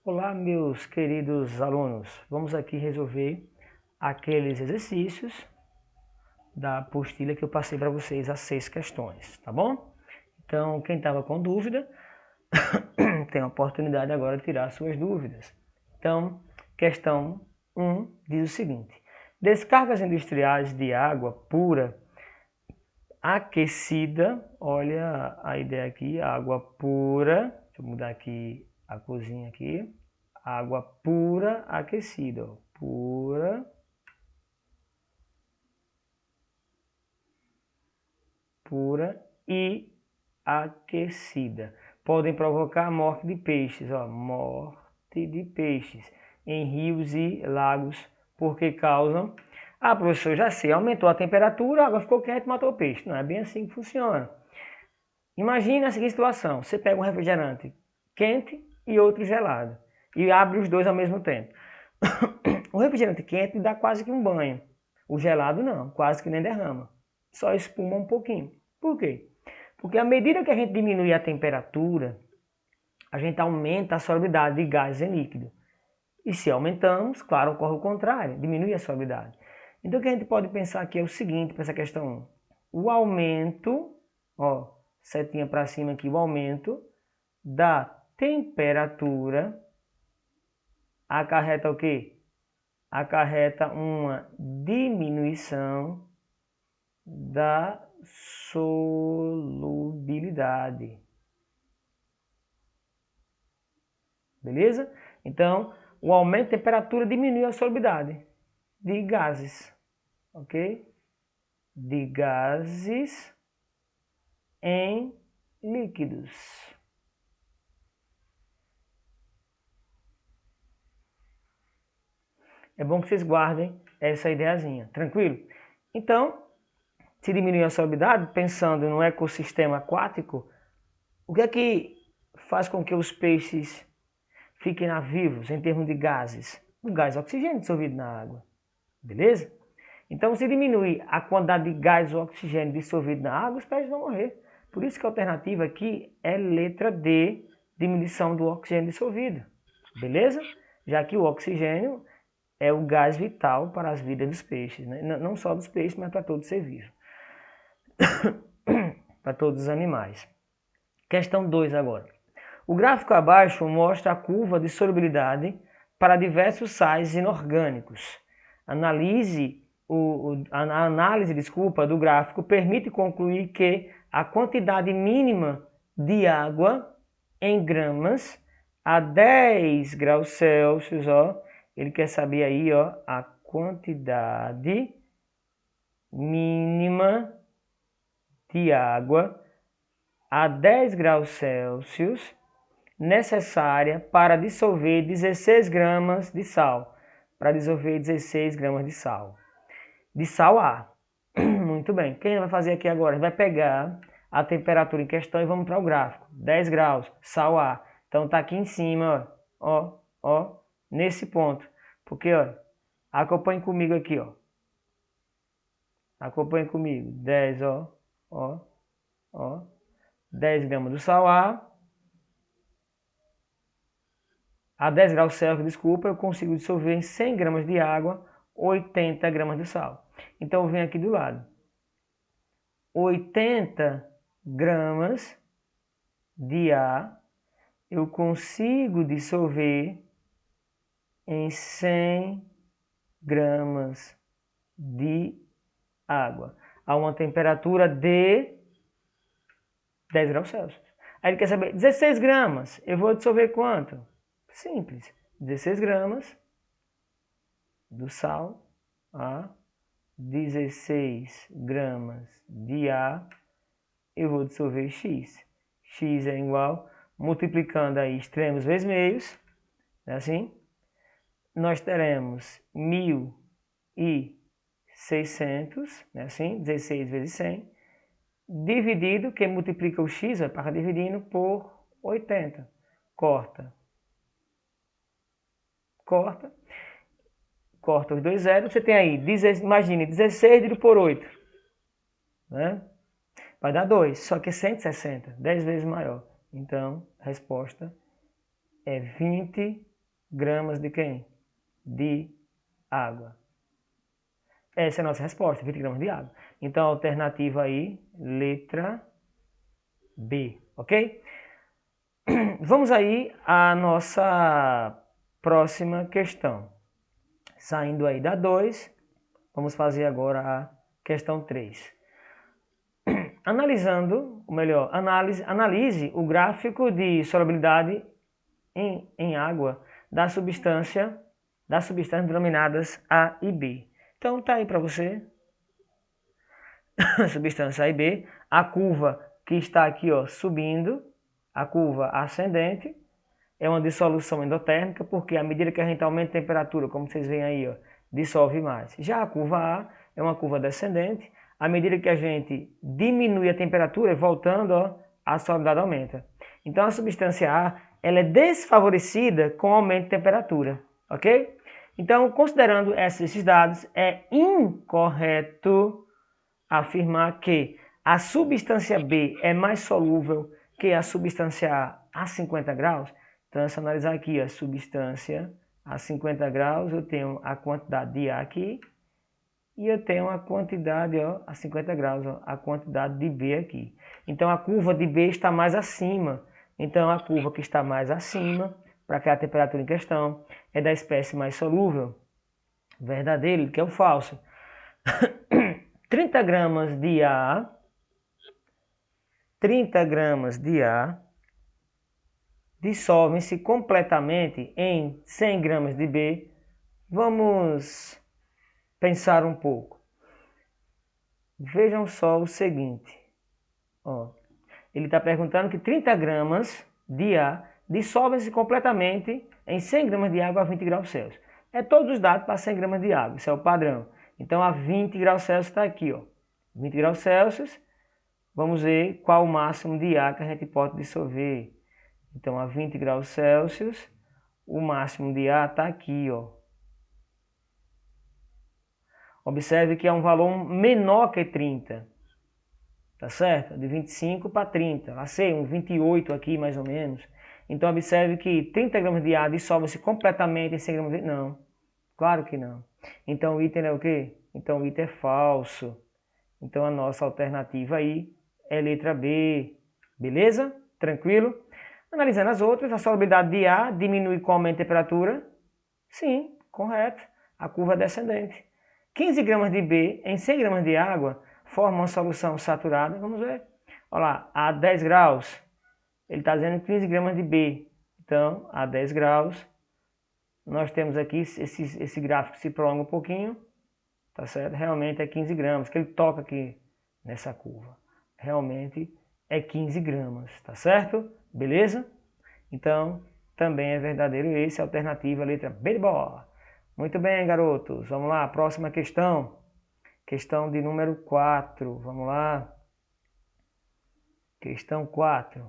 Olá, meus queridos alunos. Vamos aqui resolver aqueles exercícios da apostila que eu passei para vocês, as 6 questões, tá bom? Então, quem estava com dúvida, tem a oportunidade agora de tirar suas dúvidas. Então, questão 1 diz o seguinte: descargas industriais de água pura aquecida, olha a ideia aqui, água pura, deixa eu mudar aqui a corzinha aqui, água pura aquecida, ó, pura e aquecida. Podem provocar a morte de peixes, ó, morte de peixes em rios e lagos, porque causam... Ah, professor, já sei, aumentou a temperatura, a água ficou quente e matou o peixe. Não é bem assim que funciona. Imagine a seguinte situação, você pega um refrigerante quente e outro gelado e abre os dois ao mesmo tempo. O refrigerante quente dá quase que um banho, o gelado não, quase que nem derrama, só espuma um pouquinho. Por quê? Porque à medida que a gente diminui a temperatura, a gente aumenta a solubilidade de gases em líquido. E se aumentamos, claro, ocorre o contrário, diminui a solubilidade. Então o que a gente pode pensar aqui é o seguinte para essa questão 1. O aumento, ó, setinha para cima aqui, o aumento da temperatura acarreta o quê? Acarreta uma diminuição da solubilidade. Beleza? Então, o aumento de temperatura diminui a solubilidade de gases, ok? De gases em líquidos. É bom que vocês guardem essa ideiazinha, tranquilo? Então, se diminuir a solubilidade, pensando no ecossistema aquático, o que é que faz com que os peixes fiquem vivos em termos de gases? O gás oxigênio dissolvido na água, beleza? Então, se diminuir a quantidade de gás ou oxigênio dissolvido na água, os peixes vão morrer. Por isso que a alternativa aqui é letra D, diminuição do oxigênio dissolvido, beleza? Já que o oxigênio é o gás vital para as vidas dos peixes, né? Não só dos peixes, mas para todo ser vivo. Para todos os animais. Questão 2 agora. O gráfico abaixo mostra a curva de solubilidade para diversos sais inorgânicos. A análise do gráfico permite concluir que a quantidade mínima de água em gramas a 10 graus Celsius, ó, ele quer saber aí, ó, a quantidade mínima de água a 10 graus Celsius necessária para dissolver 16 gramas de sal. Para dissolver 16 gramas de sal. De sal A. Muito bem. O que a gente vai fazer aqui agora? A gente vai pegar a temperatura em questão e vamos para o gráfico. 10 graus, sal A. Então tá aqui em cima, ó, nesse ponto. Porque, ó, acompanhe comigo aqui, ó. Acompanhe comigo. 10, ó. 10 gramas do sal A. A 10 graus Celsius, desculpa, eu consigo dissolver em 100 gramas de água 80 gramas de sal. Então eu venho aqui do lado. 80 gramas de A eu consigo dissolver em 100 gramas de água a uma temperatura de 10 graus Celsius. Aí ele quer saber, 16 gramas, eu vou dissolver quanto? Simples, 16 gramas do sal A, 16 gramas de A, eu vou dissolver X. X é igual, multiplicando aí extremos vezes meios, é assim? Nós teremos 1.600, é assim? 16 vezes 100, dividido, quem multiplica o X vai para dividindo por 80. Corta os dois zeros, você tem aí, imagine, 16 dividido por 8, né? Vai dar 2, só que é 160, 10 vezes maior. Então, a resposta é 20 gramas de quem? De água. Essa é a nossa resposta, 20 gramas de água. Então, a alternativa aí, letra B, ok? Vamos aí à nossa próxima questão. Saindo aí da 2, vamos fazer agora a questão 3. Analisando, ou melhor, analise o gráfico de solubilidade em água das substâncias denominadas A e B. Então tá aí para você, substância A e B, a curva que está aqui, ó, subindo, a curva ascendente, é uma dissolução endotérmica, porque à medida que a gente aumenta a temperatura, como vocês veem aí, ó, dissolve mais. Já a curva A é uma curva descendente, à medida que a gente diminui a temperatura, voltando, ó, a solubilidade aumenta. Então a substância A, ela é desfavorecida com o aumento de temperatura, ok? Então, considerando esses dados, é incorreto afirmar que a substância B é mais solúvel que a substância A 50 graus. Então, se eu analisar aqui a substância a 50 graus, eu tenho a quantidade de A aqui e eu tenho a quantidade, ó, a 50 graus, ó, a quantidade de B aqui. Então, a curva de B está mais acima. Então, a curva que está mais acima, para aquela temperatura em questão, é da espécie mais solúvel. Verdadeiro, que é o falso. 30 gramas de A, 30 gramas de A dissolvem-se completamente em 100 gramas de B. Vamos pensar um pouco. Vejam só o seguinte. Ó, ele está perguntando que 30 gramas de A dissolvem-se completamente em 100 gramas de água a 20 graus Celsius. É todos os dados para 100 gramas de água, isso é o padrão. Então, a 20 graus Celsius está aqui, ó. 20 graus Celsius, vamos ver qual o máximo de ar que a gente pode dissolver. Então, a 20 graus Celsius, o máximo de ar está aqui, ó. Observe que é um valor menor que 30, tá certo? De 25 para 30, lá sei, um 28 aqui mais ou menos. Então, observe que 30 gramas de ar dissolve-se completamente em 100 gramas de... Não, claro que não. Então, o item é o quê? Então, o item é falso. Então, a nossa alternativa aí é letra B. Beleza? Tranquilo? Analisando as outras, a solubilidade de A diminui com o aumento de temperatura? Sim, correto. A curva é descendente. 15 gramas de B em 100 gramas de água formam uma solução saturada. Vamos ver. Olha lá, a 10 graus, ele está dizendo 15 gramas de B. Então, a 10 graus, nós temos aqui, esse gráfico se prolonga um pouquinho. Tá certo? Realmente é 15 gramas, que ele toca aqui nessa curva. Realmente é 15 gramas, tá certo? Beleza? Então, também é verdadeiro esse, alternativa, letra B de bola. Muito bem, garotos. Vamos lá, próxima questão. Questão de número 4. Vamos lá. Questão 4.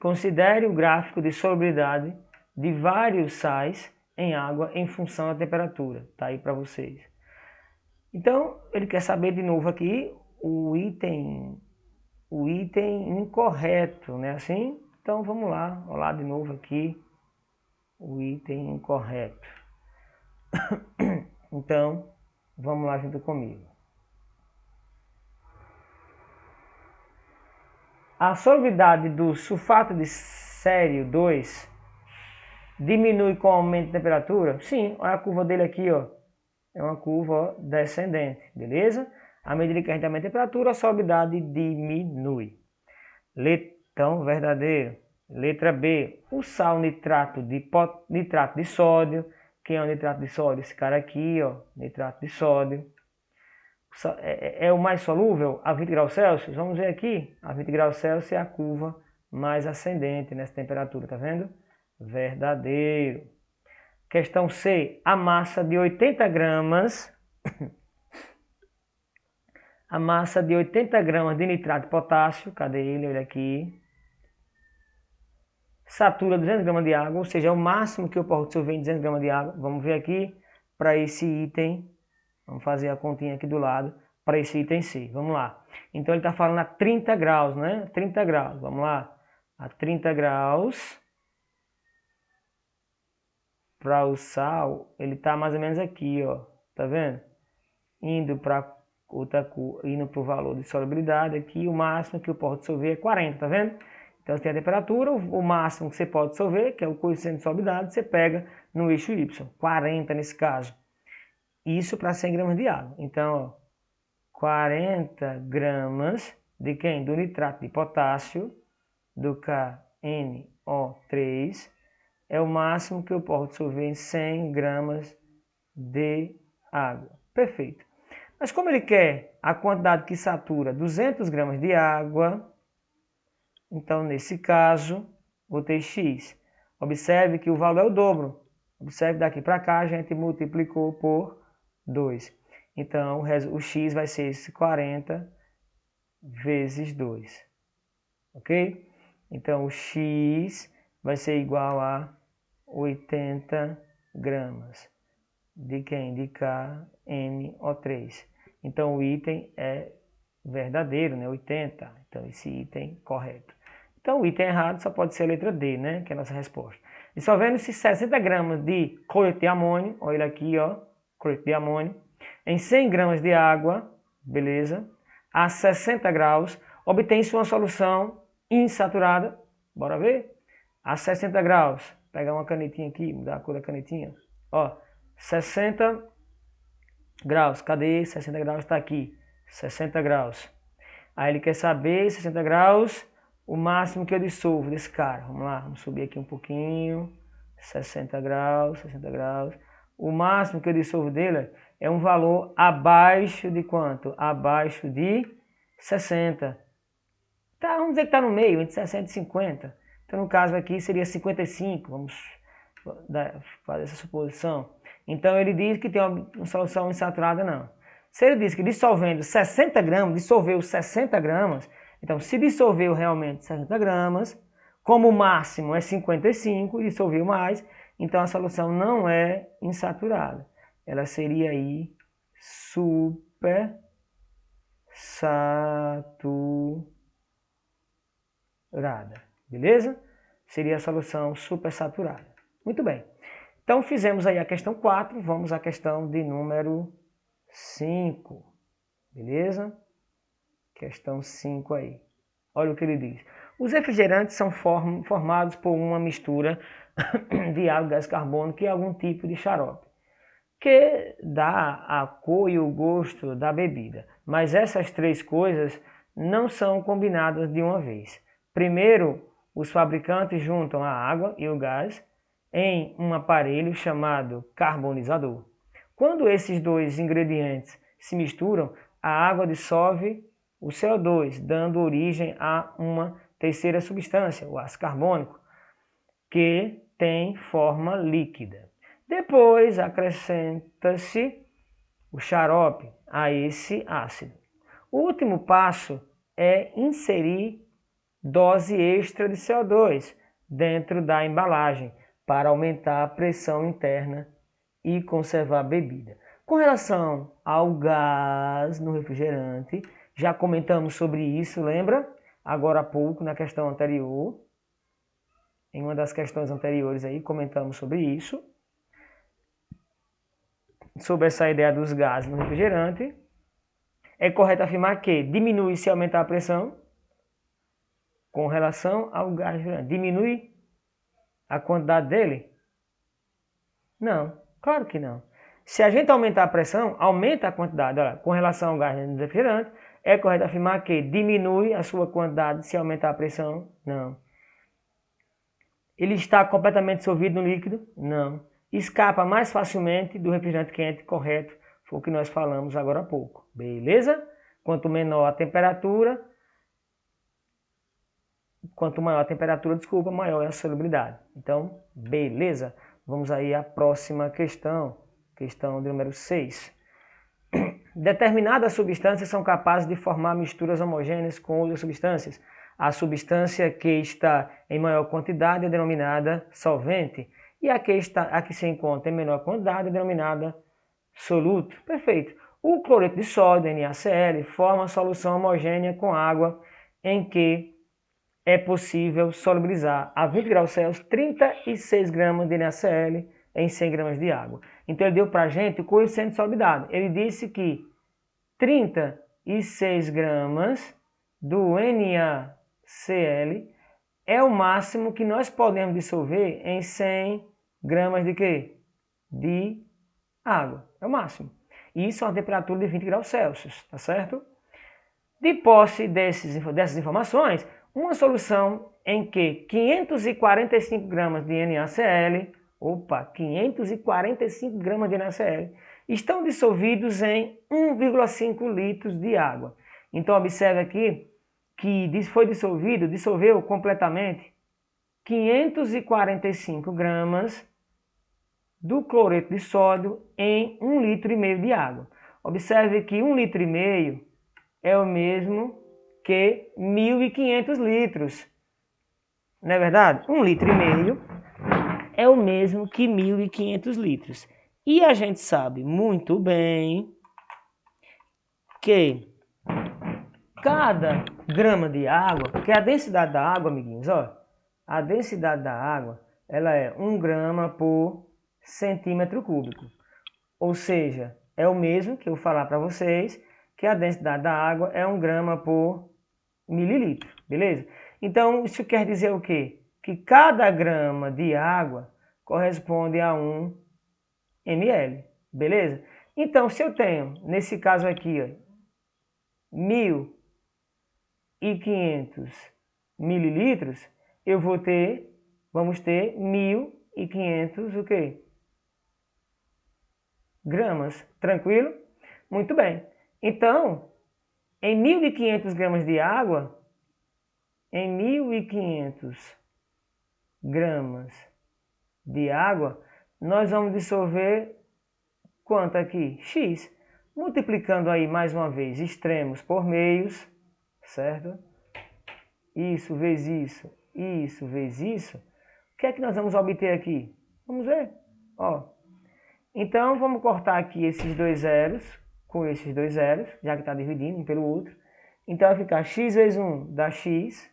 Considere o gráfico de solubilidade de vários sais em água em função da temperatura. Tá aí para vocês. Então, ele quer saber de novo aqui o item incorreto, né? Assim? Então, vamos lá. Olá de novo aqui. O item incorreto. Então, vamos lá junto comigo. A solubilidade do sulfato de sério 2 diminui com o aumento de temperatura? Sim, olha a curva dele aqui, ó. É uma curva, ó, descendente, beleza? À medida que a gente aumenta a temperatura, a solubilidade diminui. Então, verdadeiro. Letra B, o sal nitrato de sódio. Quem é o nitrato de sódio? Esse cara aqui, ó, nitrato de sódio. É o mais solúvel a 20 graus Celsius? Vamos ver aqui. A 20 graus Celsius é a curva mais ascendente nessa temperatura, tá vendo? Verdadeiro. Questão C. A massa de 80 gramas... A massa de 80 gramas de nitrato de potássio, cadê ele? Olha aqui. Satura 200 gramas de água, ou seja, é o máximo que eu posso dissolver em 200 gramas de água. Vamos ver aqui para esse item. Vamos fazer a continha aqui do lado para esse item C. Vamos lá. Então ele está falando a 30 graus, né? 30 graus. Vamos lá. A 30 graus. para o sal, ele está mais ou menos aqui, ó, tá vendo? Indo para outra cor, indo para o valor de solubilidade aqui, o máximo que eu posso dissolver é 40, tá vendo? Então tem a temperatura, o máximo que você pode dissolver, que é o coeficiente de solubilidade, você pega no eixo Y, 40 nesse caso. Isso para 100 gramas de água. Então, ó, 40 gramas de quem? Do nitrato de potássio, do KNO3, é o máximo que eu posso dissolver em 100 gramas de água. Perfeito. Mas como ele quer a quantidade que satura 200 gramas de água, então nesse caso, vou ter X. Observe que o valor é o dobro. Observe daqui para cá, a gente multiplicou por 2. Então o X vai ser esse 40 vezes 2. Ok? Então o X vai ser igual a 80 gramas. De quem? De KNO3. Então o item é verdadeiro, né? 80. Então esse item correto. Então o item errado só pode ser a letra D, né? Que é a nossa resposta. Dissolvendo-se 60 gramas de cloreto de amônio, olha ele aqui, ó, cloreto de amônio, em 100 gramas de água, beleza? A 60 graus, obtém-se uma solução insaturada. Bora ver? A 60 graus. Pegar uma canetinha aqui, mudar a cor da canetinha. Ó, 60 graus. Cadê? 60 graus está aqui. 60 graus. Aí ele quer saber, 60 graus, o máximo que eu dissolvo desse cara. Vamos lá, vamos subir aqui um pouquinho. 60 graus, 60 graus. O máximo que eu dissolvo dele é um valor abaixo de quanto? Abaixo de 60. Tá, vamos dizer que está no meio, entre 60 e 50. Então, no caso aqui, seria 55. Vamos fazer essa suposição. Então, ele diz que tem uma solução insaturada, não. Se ele diz que dissolvendo 60 gramas, dissolveu 60 gramas, então se dissolveu realmente 60 gramas, como o máximo é 55, dissolveu mais, então a solução não é insaturada. Ela seria aí super saturada, beleza? Seria a solução supersaturada. Muito bem. Então fizemos aí a questão 4, vamos à questão de número 5, beleza? Questão 5 aí. Olha o que ele diz. Os refrigerantes são formados por uma mistura de água, gás carbônico e algum tipo de xarope, que dá a cor e o gosto da bebida. Mas essas três coisas não são combinadas de uma vez. Primeiro, os fabricantes juntam a água e o gás em um aparelho chamado carbonizador. Quando esses dois ingredientes se misturam, a água dissolve o CO2, dando origem a uma terceira substância, o ácido carbônico, que tem forma líquida. Depois acrescenta-se o xarope a esse ácido. O último passo é inserir dose extra de CO2 dentro da embalagem para aumentar a pressão interna e conservar a bebida. Com relação ao gás no refrigerante, já comentamos sobre isso, lembra? Agora há pouco, na questão anterior. Em uma das questões anteriores aí, comentamos sobre isso. Sobre essa ideia dos gases no refrigerante. É correto afirmar que diminui se aumentar a pressão com relação ao gás refrigerante. Diminui a quantidade dele? Não, claro que não. Se a gente aumentar a pressão, aumenta a quantidade. Olha, com relação ao gás refrigerante, é correto afirmar que diminui a sua quantidade se aumentar a pressão? Não. Ele está completamente dissolvido no líquido? Não. Escapa mais facilmente do refrigerante quente? Correto. Foi o que nós falamos agora há pouco. Beleza? Quanto menor a temperatura, maior é a solubilidade. Então, beleza. Vamos aí à próxima questão. Questão de número 6. Determinadas substâncias são capazes de formar misturas homogêneas com outras substâncias. A substância que está em maior quantidade é denominada solvente. E a que se encontra em menor quantidade é denominada soluto. Perfeito. O cloreto de sódio, NaCl, forma solução homogênea com água em que é possível solubilizar a 20 graus Celsius 36 gramas de NaCl em 100 gramas de água. Então ele deu para a gente o coeficiente sorbidado. Ele disse que 36 gramas do NaCl é o máximo que nós podemos dissolver em 100 gramas de quê? De água. É o máximo. Isso a uma temperatura de 20 graus Celsius, tá certo? De posse dessas informações, uma solução em que 545 gramas de NaCl, 545 gramas de NaCl, estão dissolvidos em 1,5 litros de água. Então observe aqui que foi dissolveu completamente 545 gramas do cloreto de sódio em 1,5 litro de água. Observe que 1,5 litro é o mesmo que 1.500 litros. Não é verdade? 1,5 litro é o mesmo que 1.500 litros. E a gente sabe muito bem que cada grama de água, porque a densidade da água, amiguinhos, ó, a densidade da água, ela é 1 grama por centímetro cúbico. Ou seja, é o mesmo que eu vou falar para vocês, que a densidade da água é 1 grama por mililitro, beleza? Então, isso quer dizer o quê? Que cada grama de água corresponde a 1 ml, beleza? Então, se eu tenho, nesse caso aqui, ó, 1.500 mililitros, vamos ter 1.500 o quê? Gramas, tranquilo? Muito bem. Então, em 1.500 gramas de água, em 1.500 gramas de água, nós vamos dissolver quanto aqui? X. Multiplicando aí mais uma vez extremos por meios, certo? Isso vezes isso vezes isso. O que é que nós vamos obter aqui? Vamos ver. Ó. Então, vamos cortar aqui esses dois zeros com esses dois zeros, já que está dividindo um pelo outro. Então, vai ficar x vezes 1 dá x,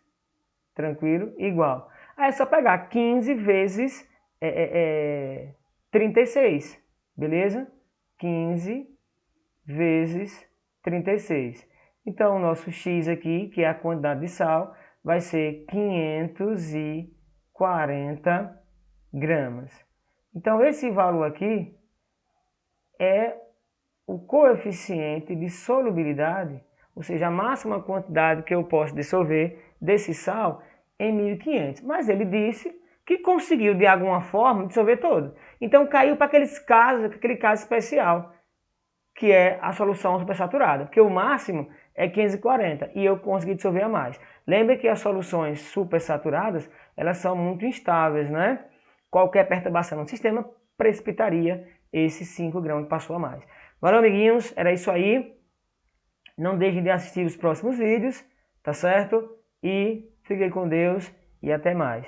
tranquilo, igual. Aí é só pegar 15 vezes 36, beleza? 15 vezes 36. Então, o nosso x aqui, que é a quantidade de sal, vai ser 540 gramas. Então, esse valor aqui é o coeficiente de solubilidade, ou seja, a máxima quantidade que eu posso dissolver desse sal em 1.500. Mas ele disse que conseguiu, de alguma forma, dissolver todo. Então, caiu para aquele caso especial, que é a solução supersaturada, porque o máximo é 540 e eu consegui dissolver a mais. Lembre que as soluções supersaturadas, elas são muito instáveis, né? Qualquer perturbação no sistema precipitaria esses 5 gramas que passou a mais. Valeu, amiguinhos, era isso aí. Não deixem de assistir os próximos vídeos, tá certo? E fiquem com Deus e até mais.